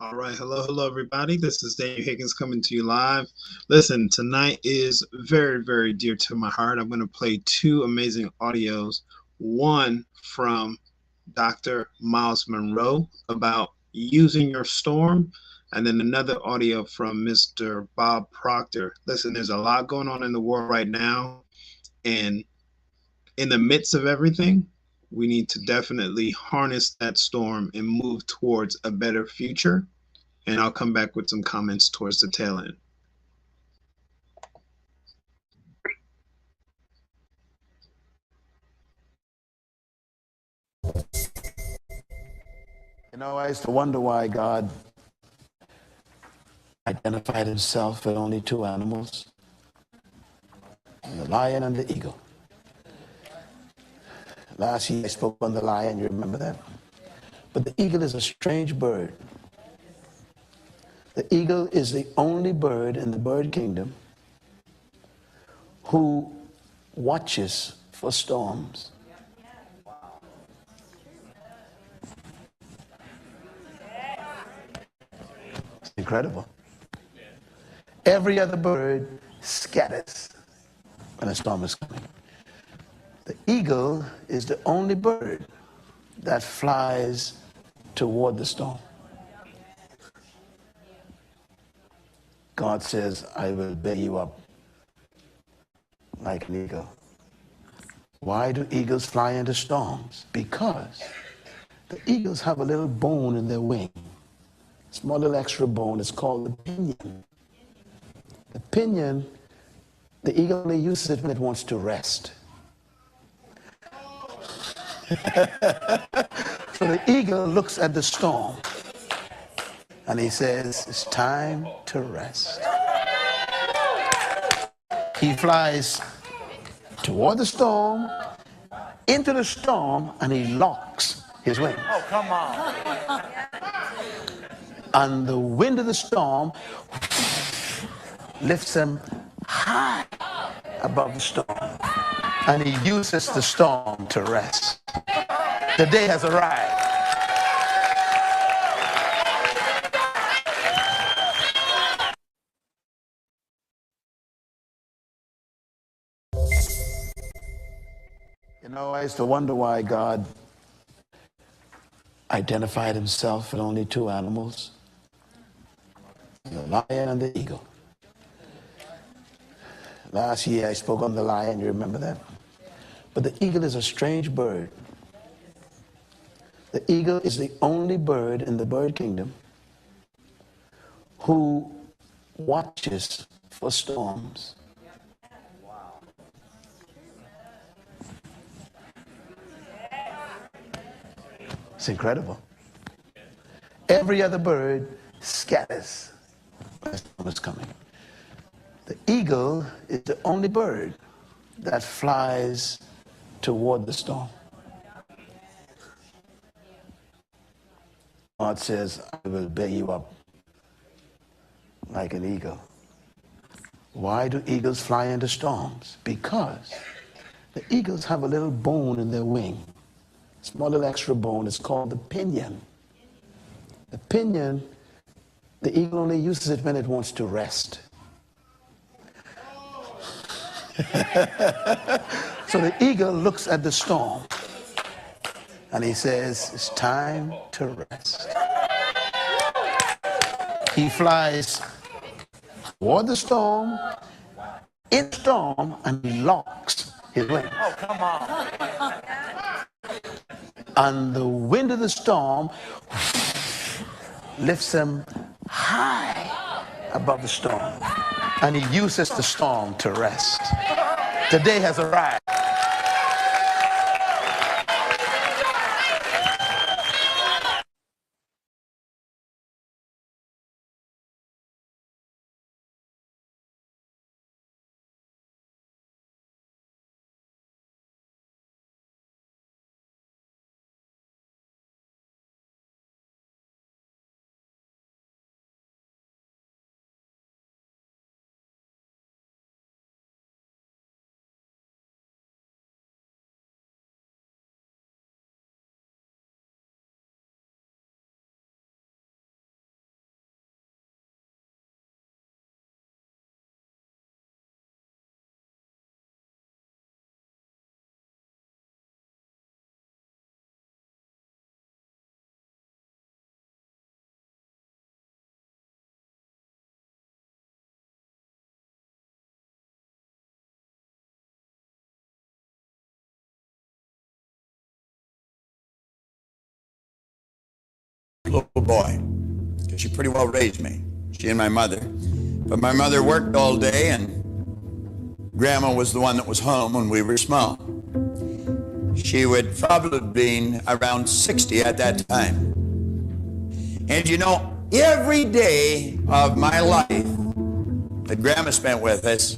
All right, hello, everybody. This is Daniel Higgins coming to you live. Listen, tonight is very dear to my heart. I'm going to play two amazing audios. One from Dr. Myles Munroe about using your storm, and then another audio from Mr. Bob Proctor. Listen, there's a lot going on in the world right now, and in the midst of everything, we need to definitely harness that storm and move towards a better future, and I'll come back with some comments towards the tail end. I used to wonder why God identified himself with only two animals, the lion and the eagle. Last year I spoke on the lion, you remember that? But the eagle is a strange bird. The eagle is the only bird in the bird kingdom who watches for storms. It's incredible. Every other bird scatters when a storm is coming. The eagle is the only bird that flies toward the storm. God says, I will bear you up like an eagle. Why do eagles fly into storms? Because the eagles have a little bone in their wing. Small little extra bone. It's called the pinion. The pinion, the eagle only uses it when it wants to rest. So the eagle looks at the storm and he says, it's time to rest. He flies toward the storm, into the storm, and he locks his wings. Oh, come on. And the wind of the storm lifts him high above the storm. And he uses the storm to rest. The day has arrived. I used to wonder why God identified himself with only two animals, the lion and the eagle. Last year I spoke on the lion, you remember that? But the eagle is a strange bird. The eagle is the only bird in the bird kingdom who watches for storms. It's incredible. Every other bird scatters when a storm is coming. The eagle is the only bird that flies toward the storm. God says, I will bear you up like an eagle. Why do eagles fly into storms? Because the eagles have a little bone in their wing. Small little extra bone. It's called the pinion. The pinion, the eagle only uses it when it wants to rest. So the eagle looks at the storm and he says, it's time to rest. He flies toward the storm, in the storm, and he locks his wings. Oh, come on. And the wind of the storm lifts him high above the storm. And he uses the storm to rest. The day has arrived. boy, because she pretty well raised me, she and my mother. But my mother worked all day, and Grandma was the one that was home when we were small. She would probably have been around 60 at that time. And you know, every day of my life that Grandma spent with us,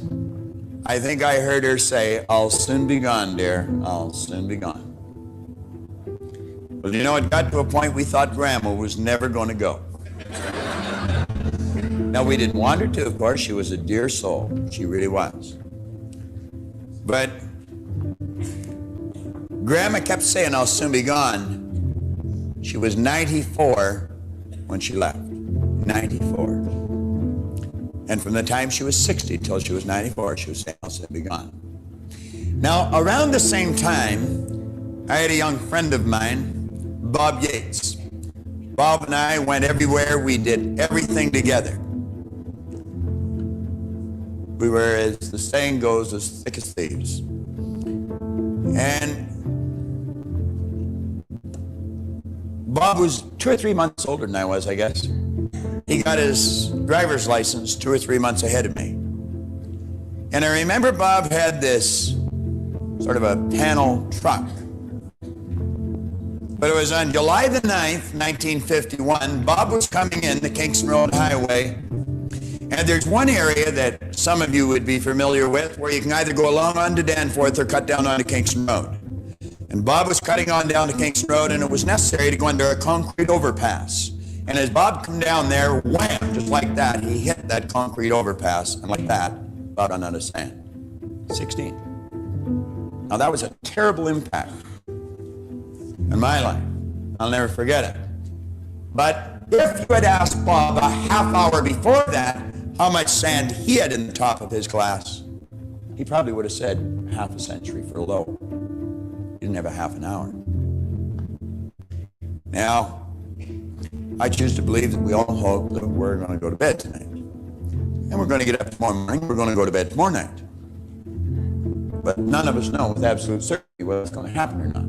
I think I heard her say, "I'll soon be gone, dear, I'll soon be gone." Well, you know, it got to a point we thought Grandma was never going to go. Now, we didn't want her to, of course. She was a dear soul. She really was. But Grandma kept saying, "I'll soon be gone." She was 94 when she left. 94. And from the time she was 60 till she was 94, she was saying, "I'll soon be gone." Now, around the same time, I had a young friend of mine, Bob Yates. Bob and I went everywhere. We did everything together. We were, as the saying goes, as thick as thieves. And Bob was 2 or 3 months older than I was, I guess. He got his driver's license 2 or 3 months ahead of me. And I remember Bob had this sort of a panel truck. But it was on July the 9th, 1951, Bob was coming in the Kingston Road Highway. And there's one area that some of you would be familiar with where you can either go along onto Danforth or cut down onto Kingston Road. And Bob was cutting on down to Kingston Road, and it was necessary to go under a concrete overpass. And as Bob came down there, wham, just like that, he hit that concrete overpass, and like that, Bob ran out of sand. 16. Now that was a terrible impact in my life. I'll never forget it. But if you had asked Bob a half hour before that how much sand he had in the top of his glass, he probably would have said half a century for low. He didn't have a half an hour. Now, I choose to believe that we all hope that we're going to go to bed tonight. And we're going to get up tomorrow morning, we're going to go to bed tomorrow night. But none of us know with absolute certainty whether it's going to happen or not.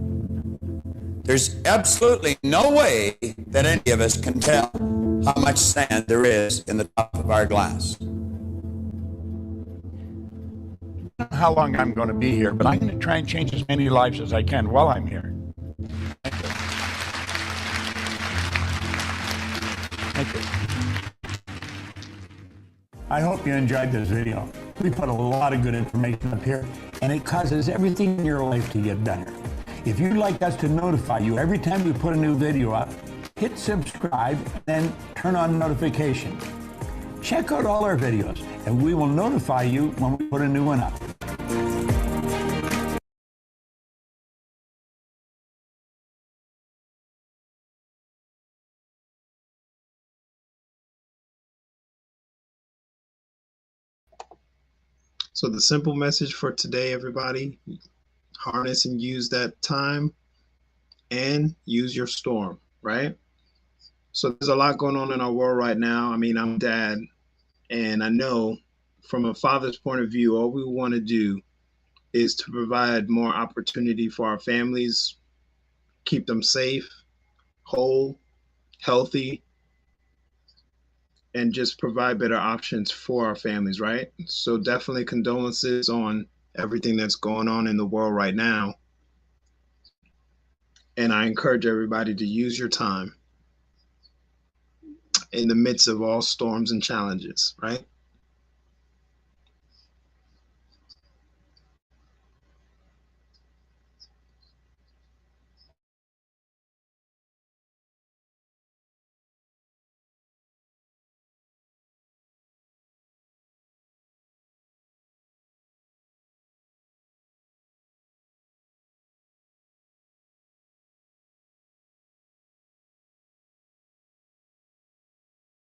There's absolutely no way that any of us can tell how much sand there is in the top of our glass. I don't know how long I'm going to be here, but I'm going to try and change as many lives as I can while I'm here. Thank you. Thank you. I hope you enjoyed this video. We put a lot of good information up here, and it causes everything in your life to get better. If you'd like us to notify you every time we put a new video up, hit subscribe, then turn on notifications. Check out all our videos, and we will notify you when we put a new one up. So the simple message for today, everybody, harness and use that time and use your storm, right? So there's a lot going on in our world right now. I mean, I'm a dad, and I know from a father's point of view, all we want to do is to provide more opportunity for our families, keep them safe, whole, healthy, and just provide better options for our families, right? So definitely condolences on everything that's going on in the world right now. And I encourage everybody to use your time in the midst of all storms and challenges, right?